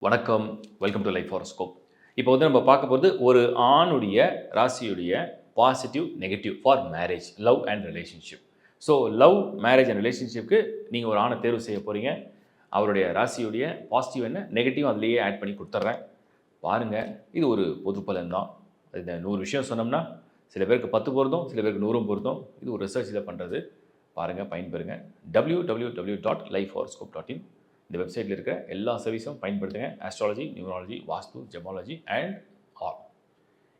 வணக்கம். Welcome to life horoscope. இப்போ வந்து நம்ம பார்க்க போறது ஒரு ஆணுடைய ராசியுடைய positive, negative for marriage, love and relationship. So love, marriage and ரிலேஷன்ஷிப்க்கு நீங்கள் ஒரு ஆணை தேர்வு செய்ய போகிறீங்க. அவருடைய ராசியுடைய பாசிட்டிவ் என்ன, நெகட்டிவ் அதிலேயே ஆட் பண்ணி கொடுத்துட்றேன். பாருங்கள், இது ஒரு பொது பலன் தான். இந்த 100 விஷயம் சொன்னோம்னா சில பேருக்கு 10 பொருந்தும், சில பேருக்கு 100 பொருந்தும். இது ஒரு ரிசர்ச்சில் பண்ணுறது. பாருங்கள், பயன்பெறுங்க. www.lifehoroscope.in இந்த வெப்சைட்டில் இருக்கிற எல்லா சர்வீஸும் பயன்படுத்துங்க. Astrology, numerology, vastu, gemmology and all.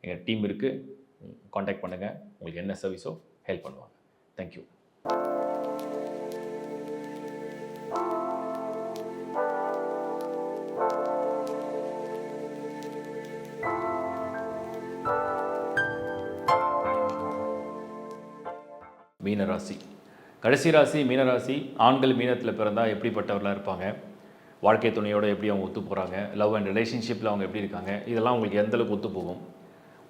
எங்கள் டீம் இருக்குது, காண்டாக்ட் பண்ணுங்கள். உங்களுக்கு என்ன சர்வீஸோ ஹெல்ப் பண்ணுவாங்க. தேங்க்யூ. மீனராசி. கடைசி ராசி மீனராசி. ஆண்கள் மீனத்தில் பிறந்தால் எப்படிப்பட்டவர்களாக இருப்பாங்க, வாழ்க்கை துணையோடு எப்படி அவங்க ஒத்து போகிறாங்க, லவ் அண்ட் ரிலேஷன்ஷிப்பில் அவங்க எப்படி இருக்காங்க, இதெல்லாம் உங்களுக்கு எந்தளவுக்கு ஒத்து போகும்.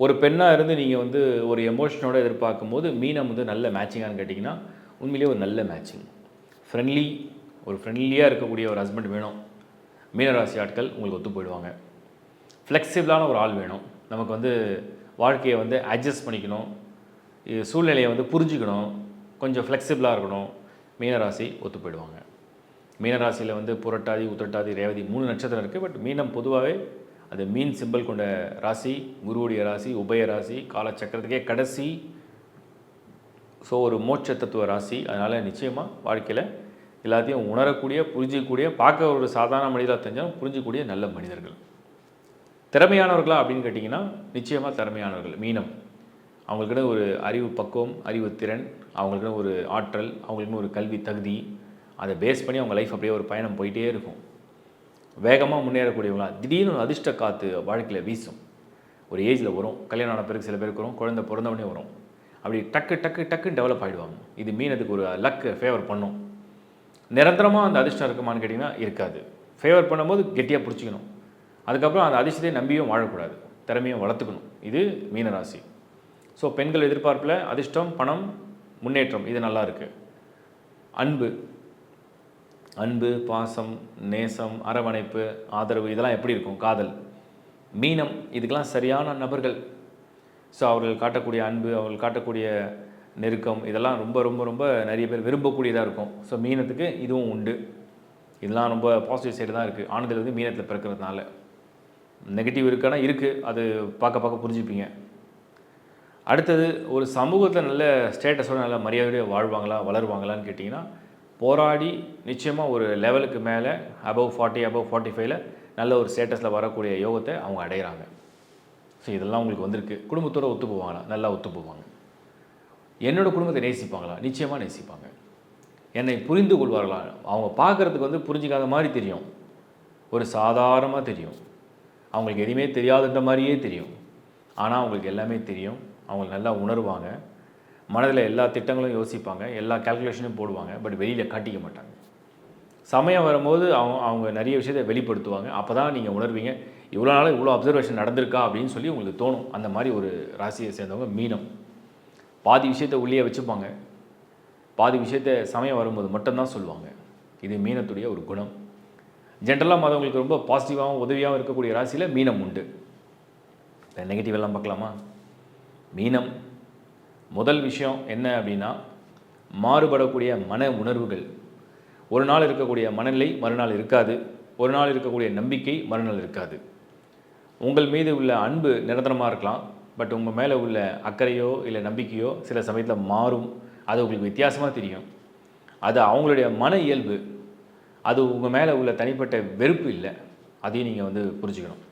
ஒரு பெண்ணாக இருந்து நீங்கள் வந்து ஒரு எமோஷனோடு எதிர்பார்க்கும் போது மீனம் வந்து நல்ல மேட்சிங்கானு கேட்டிங்கன்னா உண்மையிலேயே ஒரு நல்ல மேட்சிங். ஃப்ரெண்ட்லியாக இருக்கக்கூடிய ஒரு ஹஸ்பண்ட் வேணும். மீனராசி ஆட்கள் உங்களுக்கு ஒத்து போயிடுவாங்க. ஃப்ளெக்சிபிளான ஒரு ஆள் வேணும். நமக்கு வந்து வாழ்க்கையை வந்து அட்ஜஸ்ட் பண்ணிக்கணும், சூழ்நிலையை வந்து புரிஞ்சுக்கணும், கொஞ்சம் ஃப்ளெக்சிபிளாக இருக்கணும். மீனராசி ஒத்து போயிடுவாங்க. மீனராசியில் வந்து புரட்டாதி, உத்திரட்டாதி, ரேவதி 3 நட்சத்திரம் இருக்குது. பட் மீனம் பொதுவாகவே அது மீன் சிம்பிள் கொண்ட ராசி, குருவுடைய ராசி, உபய ராசி, காலச்சக்கரத்துக்கே கடைசி. ஸோ ஒரு மோட்ச தத்துவ ராசி. அதனால் நிச்சயமாக வாழ்க்கையில் எல்லாத்தையும் உணரக்கூடிய, புரிஞ்சிக்கக்கூடிய, பார்க்க ஒரு சாதாரண மனிதராக தெரிஞ்சாலும் புரிஞ்சிக்கக்கூடிய நல்ல மனிதர்கள். திறமையானவர்களா அப்படின்னு கேட்டிங்கன்னா நிச்சயமாக திறமையானவர்கள். மீனம் அவங்களுக்குன்னு ஒரு அறிவு பக்குவம், அறிவு திறன், அவங்களுக்குன்னு ஒரு ஆற்றல், அவங்களுக்குன்னு ஒரு கல்வி தகுதி, அதை பேஸ் பண்ணி அவங்க லைஃப் அப்படியே ஒரு பயணம் போயிட்டே இருக்கும். வேகமாக முன்னேறக்கூடியவங்களாம். திடீர்னு ஒரு அதிர்ஷ்ட காற்று வாழ்க்கையில் வீசும். ஒரு ஏஜில் வரும், கல்யாணம் ஆன பிறகு சில பேருக்கு வரும், குழந்தை பிறந்தவொடனே வரும். அப்படி டக்குன்னு டெவலப் ஆகிடுவாங்க. இது மீனத்துக்கு ஒரு லக் ஃபேவர் பண்ணும். நிரந்தரமாக அந்த அதிர்ஷ்டம் இருக்குமான்னு கேட்டிங்கன்னா இருக்காது. ஃபேவர் பண்ணும்போது கெட்டியாக பிடிச்சிக்கணும். அதுக்கப்புறம் அந்த அதிர்ஷ்டத்தை நம்பியும் வாழக்கூடாது, திறமையும் வளர்த்துக்கணும். இது மீனராசி. ஸோ பெண்கள் எதிர்பார்ப்பில் அதிர்ஷ்டம், பணம், முன்னேற்றம், இது நல்லா இருக்குது. அன்பு, பாசம், நேசம், அரவணைப்பு, ஆதரவு, இதெல்லாம் எப்படி இருக்கும்? காதல். மீனம் இதுக்கெல்லாம் சரியான நபர்கள். ஸோ அவர்கள் காட்டக்கூடிய அன்பு, அவர்கள் காட்டக்கூடிய நெருக்கம், இதெல்லாம் ரொம்ப ரொம்ப ரொம்ப நிறைய பேர் விரும்பக்கூடியதாக இருக்கும். ஸோ மீனத்துக்கு இதுவும் உண்டு. இதெல்லாம் ரொம்ப பாசிட்டிவ் சைடு தான் இருக்குது. ஆண்கள் வந்து மீனத்தில் பிறக்கிறதுனால. நெகட்டிவ் இருக்கானா இருக்குது, அது பார்க்க புரிஞ்சுப்பீங்க. அடுத்தது, ஒரு சமூகத்தில் நல்ல ஸ்டேட்டஸோடு நல்ல மரியாதையோடு வாழ்வாங்களா, வளருவாங்களான்னு கேட்டிங்கன்னா போராடி நிச்சயமாக ஒரு லெவலுக்கு மேலே அபவ் 40, அபவ் 45 நல்ல ஒரு ஸ்டேட்டஸில் வரக்கூடிய யோகத்தை அவங்க அடைகிறாங்க. ஸோ இதெல்லாம் உங்களுக்கு வந்திருக்கு. குடும்பத்தோடு ஒத்து போவாங்களா? நல்லா ஒத்து போவாங்க. என்னோடய குடும்பத்தை நேசிப்பாங்களா? நிச்சயமாக நேசிப்பாங்க. என்னை புரிந்து கொள்வார்களா? அவங்க பார்க்குறதுக்கு வந்து புரிஞ்சிக்காத மாதிரி தெரியும், ஒரு சாதாரணமாக தெரியும், அவங்களுக்கு எதுவுமே தெரியாதுன்ற மாதிரியே தெரியும். ஆனால் அவங்களுக்கு எல்லாமே தெரியும். அவங்க நல்லா உணர்வாங்க. மனதில் எல்லா திட்டங்களும் யோசிப்பாங்க, எல்லா கால்குலேஷனும் போடுவாங்க. பட் வெளியில் காட்டிக்க மாட்டாங்க. சமயம் வரும்போது அவங்க நிறைய விஷயத்தை வெளிப்படுத்துவாங்க. அப்போ தான் நீங்கள் உணர்வீங்க, இவ்வளோ நாள் இவ்வளோ அப்சர்வேஷன் நடந்திருக்கா அப்படின்னு சொல்லி உங்களுக்கு தோணும். அந்த மாதிரி ஒரு ராசியை சேர்ந்தவங்க மீனம். பாதி விஷயத்தை உள்ளே வச்சுப்பாங்க, பாதி விஷயத்தை சமயம் வரும்போது மட்டும்தான் சொல்லுவாங்க. இது மீனத்துடைய ஒரு குணம். ஜென்ரலாக மற்றவங்களுக்கு ரொம்ப பாசிட்டிவாகவும் உதவியாகவும் இருக்கக்கூடிய ராசியில் மீனம் உண்டு. நெகட்டிவ் எல்லாம் பார்க்கலாமா? மீனம் முதல் விஷயம் என்ன அப்படின்னா, மாறுபடக்கூடிய மன உணர்வுகள். ஒரு நாள் இருக்கக்கூடிய மனநிலை மறுநாள் இருக்காது. ஒரு நாள் இருக்கக்கூடிய நம்பிக்கை மறுநாள் இருக்காது. உங்கள் மீது உள்ள அன்பு நிரந்தரமாக இருக்கலாம். பட் உங்கள் மேலே உள்ள அக்கறையோ இல்லை நம்பிக்கையோ சில சமயத்தில் மாறும். அது உங்களுக்கு வித்தியாசமாக தெரியும். அது அவங்களுடைய மன இயல்பு. அது உங்கள் மேலே உள்ள தனிப்பட்ட வெறுப்பு இல்லை. அதையும் நீங்கள் வந்து புரிஞ்சுக்கணும்.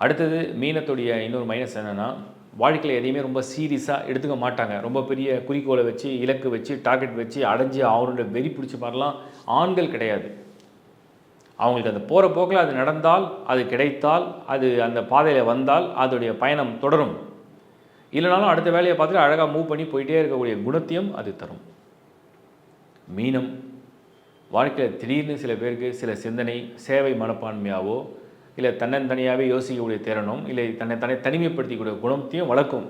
அடுத்தது, மீனத்துடைய இன்னொரு மைனஸ் என்னென்னா, வாழ்க்கையில் எதையுமே ரொம்ப சீரியஸாக எடுத்துக்க மாட்டாங்க. ரொம்ப பெரிய குறிக்கோளை வச்சு, இலக்கு வச்சு, டார்கெட் வச்சு அடைஞ்சு அவங்களோட வெறி பிடிச்ச மாதிரிலாம் ஆண்கள் கிடையாது. அவங்களுக்கு அந்த போகிற போக்கில் அது நடந்தால், அது கிடைத்தால், அது அந்த பாதையில் வந்தால் அதோடைய பயணம் தொடரும். இல்லைனாலும் அடுத்த வேலையை பார்த்துட்டு அழகாக மூவ் பண்ணி போயிட்டே இருக்கக்கூடிய குணத்தையும் அது தரும். மீனம் வாழ்க்கையில் திடீர்னு சில பேருக்கு சில சிந்தனை, சேவை மனப்பான்மையாவோ இல்லை தன்னந்தனியாகவே யோசிக்கக்கூடிய திறனும், இல்லை தன்னை தனிமைப்படுத்திக்கூடிய குணத்தையும் வளர்க்கும்.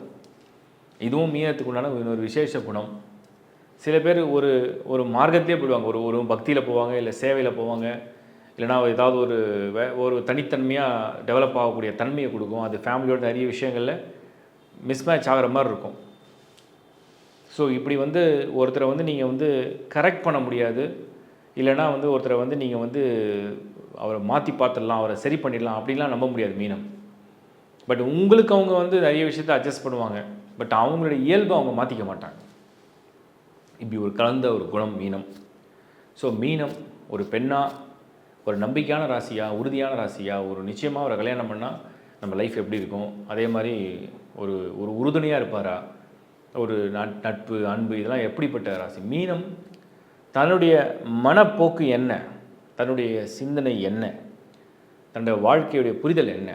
இதுவும் மீனத்துக்கு உண்டான இன்னொரு விசேஷ குணம். சில பேர் ஒரு மார்க்கத்திலே போயிடுவாங்க. ஒரு பக்தியில் போவாங்க, இல்லை சேவையில் போவாங்க, இல்லைனா ஏதாவது ஒரு தனித்தன்மையாக டெவலப் ஆகக்கூடிய தன்மையை கொடுக்கும். அது ஃபேமிலியோட நிறைய விஷயங்களில் மிஸ்மேட்ச் ஆகிற மாதிரி இருக்கும். ஸோ இப்படி வந்து ஒருத்தரை வந்து நீங்கள் வந்து கரெக்ட் பண்ண முடியாது. இல்லைனா வந்து ஒருத்தரை வந்து நீங்கள் வந்து அவரை மாற்றி பார்த்துடலாம், அவரை சரி பண்ணிடலாம் அப்படிலாம் நம்ப முடியாது மீனம். பட் உங்களுக்கு அவங்க வந்து நிறைய விஷயத்தை அட்ஜஸ்ட் பண்ணுவாங்க. பட் அவங்களுடைய இயல்பை அவங்க மாற்றிக்க மாட்டாங்க. இப்படி ஒரு கலந்த ஒரு குணம் மீனம். ஸோ மீனம் ஒரு பெண்ணாக, ஒரு நம்பிக்கையான ராசியாக, உறுதியான ராசியாக, ஒரு நிச்சயமாக ஒரு கல்யாணம் பண்ணால் நம்ம லைஃப் எப்படி இருக்கும், அதே மாதிரி ஒரு ஒரு உறுதுணையாக இருப்பாரா, ஒரு நட்பு, அன்பு, இதெல்லாம் எப்படிப்பட்ட ராசி. மீனம் தன்னுடைய மனப்போக்கு என்ன, தன்னுடைய சிந்தனை என்ன, தன்னுடைய வாழ்க்கையுடைய புரிதல் என்ன,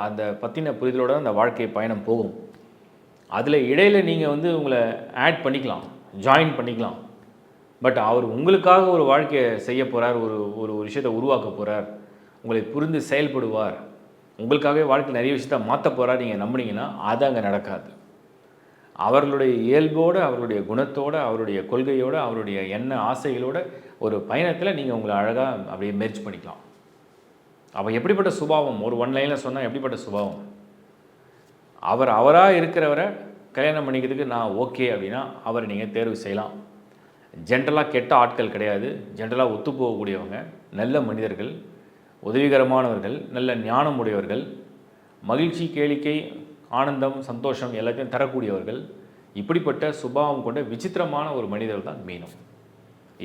அதை பற்றின புரிதலோடு அந்த வாழ்க்கை பயணம் போகும். அதில் இடையில் நீங்கள் வந்து உங்களை ஆட் பண்ணிக்கலாம், ஜாயின் பண்ணிக்கலாம். பட் அவர் உங்களுக்காக ஒரு வாழ்க்கையை செய்ய போகிறார், ஒரு விஷயத்தை உருவாக்க போகிறார், உங்களை புரிந்து செயல்படுவார், உங்களுக்காகவே வாழ்க்கை நிறைய விஷயத்தை மாற்ற போகிறார் நீங்கள் நம்பினீங்கன்னா அது அங்கே நடக்காது. அவர்களுடைய இயல்போடு, அவருடைய குணத்தோடு, அவருடைய கொள்கையோடு, அவருடைய எண்ண ஆசைகளோட ஒரு பயணத்தில் நீங்கள் உங்களை அழகாக அப்படியே மெர்ஜ் பண்ணிக்கலாம். அவள் எப்படிப்பட்ட சுபாவம், ஒரு ஒன் லைனில் சொன்னால் எப்படிப்பட்ட சுபாவம். அவராக இருக்கிறவரை கல்யாணம் பண்ணிக்கிறதுக்கு நான் ஓகே அப்படின்னா அவரை நீங்கள் தேர்வு செய்யலாம். ஜென்ரலாக கெட்ட ஆட்கள் கிடையாது, ஜென்ரலாக ஒத்து போகக்கூடியவங்க, நல்ல மனிதர்கள், உதவிகரமானவர்கள், நல்ல ஞானம் உடையவர்கள், மகிழ்ச்சி, கேளிக்கை, ஆனந்தம், சந்தோஷம் எல்லாத்தையும் தரக்கூடியவர்கள். இப்படிப்பட்ட சுபாவம் கொண்ட விசித்திரமான ஒரு மனிதர் தான் மீனம்.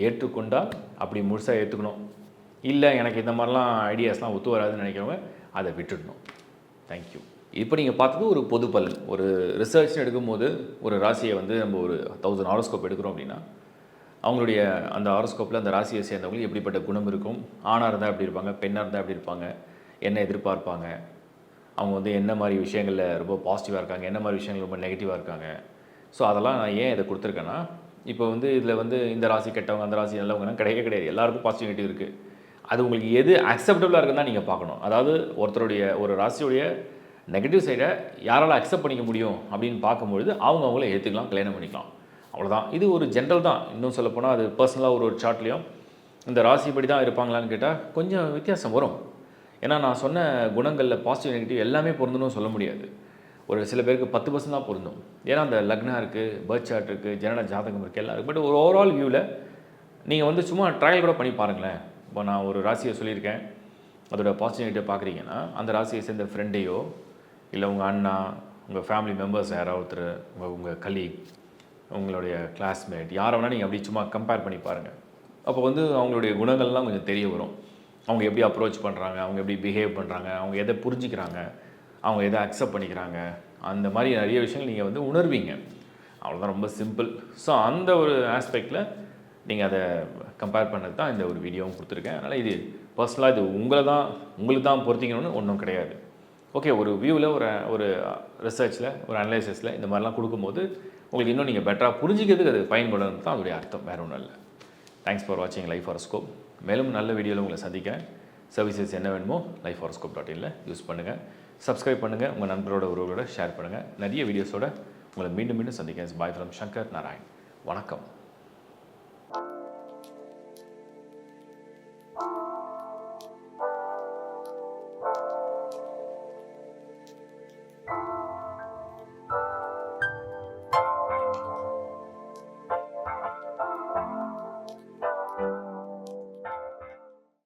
ஏற்றுக்கொண்டால் அப்படி முழுசாக ஏற்றுக்கணும். இல்லை எனக்கு இந்த மாதிரிலாம் ஐடியாஸ்லாம் ஒத்து வராதுன்னு நினைக்கிறவங்க அதை விட்டுடணும். தேங்க்யூ. இப்போ நீங்கள் பார்த்தது ஒரு பொது பலன். ஒரு ரிசர்ச்னு எடுக்கும்போது ஒரு ராசியை வந்து நம்ம ஒரு 1000 ஹாரோஸ்கோப் எடுக்கிறோம் அப்படின்னா அவங்களுடைய அந்த ஹாரோஸ்கோப்பில் அந்த ராசியை சேர்ந்தவங்களுக்கு எப்படிப்பட்ட குணம் இருக்கும், ஆணாக இருந்தால் எப்படி இருப்பாங்க, பெண்ணாக இருந்தால் எப்படி இருப்பாங்க, என்ன எதிர்பார்ப்பாங்க, அவங்க வந்து என்ன மாதிரி விஷயங்களில் ரொம்ப பாசிட்டிவாக இருக்காங்க, என்ன மாதிரி விஷயங்கள் ரொம்ப நெகட்டிவாக இருக்காங்க. ஸோ அதெல்லாம் நான் ஏன் இதை கொடுத்துருக்கேன்னா, இப்போ வந்து இதில் வந்து இந்த ராசி கெட்டவங்க, அந்த ராசி நல்லவங்கன்னா கிடையவே கிடையாது. எல்லாருக்கும் பாசிட்டிவ் நெகட்டிவ் இருக்குது. அது உங்களுக்கு எது அக்செப்டபுளாக இருக்குன்னு தான் நீங்கள் பார்க்கணும். அதாவது ஒருத்தருடைய ஒரு ராசியுடைய நெகட்டிவ் சைடை யாரால் அக்செப்ட் பண்ணிக்க முடியும் அப்படின்னு பார்க்கும்பொழுது அவங்கள ஏற்றுக்கலாம், கல்யாணம் பண்ணிக்கலாம். அவ்வளோதான். இது ஒரு ஜென்ரல் தான். இன்னும் சொல்லப்போனால் அது பர்சனலாக ஒரு சார்ட்லேயும் இந்த ராசிப்படி தான் இருப்பாங்களான்னு கேட்டால் கொஞ்சம் வித்தியாசம் வரும். ஏன்னா நான் சொன்ன குணங்களில் பாசிட்டிவ் நெகட்டிவ் எல்லாமே பொருந்தணும்னு சொல்ல முடியாது. ஒரு சில பேருக்கு 10% தான் பொருந்தும். ஏன்னா அந்த லக்னா இருக்குது, பர்த் சார்ட் இருக்குது, ஜனன ஜாதகம் இருக்குது, எல்லாம் இருக்குது. பட் ஒரு ஓவரால் வியூவில் நீங்கள் வந்து சும்மா ட்ரையல் கூட பண்ணி பாருங்களேன். இப்போ நான் ஒரு ராசியை சொல்லியிருக்கேன், அதோட பாசிட்டிவ் நெகட்டிவ் பார்க்குறீங்கன்னா அந்த ராசியை சேர்ந்த ஃப்ரெண்டையோ இல்லை உங்கள் அண்ணா, உங்கள் ஃபேமிலி மெம்பர்ஸ் யாராவது ஒருத்தர், உங்கள் கலீக், உங்களுடைய கிளாஸ்மேட், யாரை வேணால் நீங்கள் அப்படி சும்மா கம்பேர் பண்ணி பாருங்கள். அப்போ வந்து அவங்களுடைய குணங்கள்லாம் கொஞ்சம் தெரிய வரும். அவங்க எப்படி அப்ரோச் பண்ணுறாங்க, அவங்க எப்படி பிஹேவ் பண்ணுறாங்க, அவங்க எதை புரிஞ்சிக்கிறாங்க, அவங்க எதை அக்செப்ட் பண்ணிக்கிறாங்க, அந்த மாதிரி நிறைய விஷயங்கள் நீங்கள் வந்து உணர்வீங்க. அவ்வளோதான், ரொம்ப சிம்பிள். ஸோ அந்த ஒரு ஆஸ்பெக்டில் நீங்கள் அதை கம்பேர் பண்ணது தான் இந்த ஒரு வீடியோவும் கொடுத்துருக்கேன். அதனால் இது பர்சனலாக இது உங்களுக்கு தான் பொறுத்திக்கணும்னு ஒன்றும் கிடையாது. ஓகே, ஒரு வியூவில் ஒரு ரிசர்ச்சில், ஒரு அனலைசிஸில் இந்த மாதிரிலாம் கொடுக்கும்போது உங்களுக்கு இன்னும் நீங்கள் பெட்டராக புரிஞ்சிக்கிறதுக்கு அது பயன்படணும் தான் அதோடைய அர்த்தம், வேறு ஒன்றும் இல்லை. தேங்க்ஸ் ஃபார் வாட்சிங் லைஃப் ஹாரோஸ்கோப். மேலும் நல்ல வீடியோவில் உங்களை சந்திக்கிறேன். சர்வீசஸ் என்ன வேணுமோ lifehoroscope.in யூஸ் பண்ணுங்கள். சப்ஸ்கிரைப் பண்ணுங்கள், உங்கள் நண்பரோட உறவுகளோட ஷேர் பண்ணுங்கள். நிறைய வீடியோஸோட உங்களை மீண்டும் சந்திக்கிறேன். Bye from Shankar Narayan. வணக்கம்.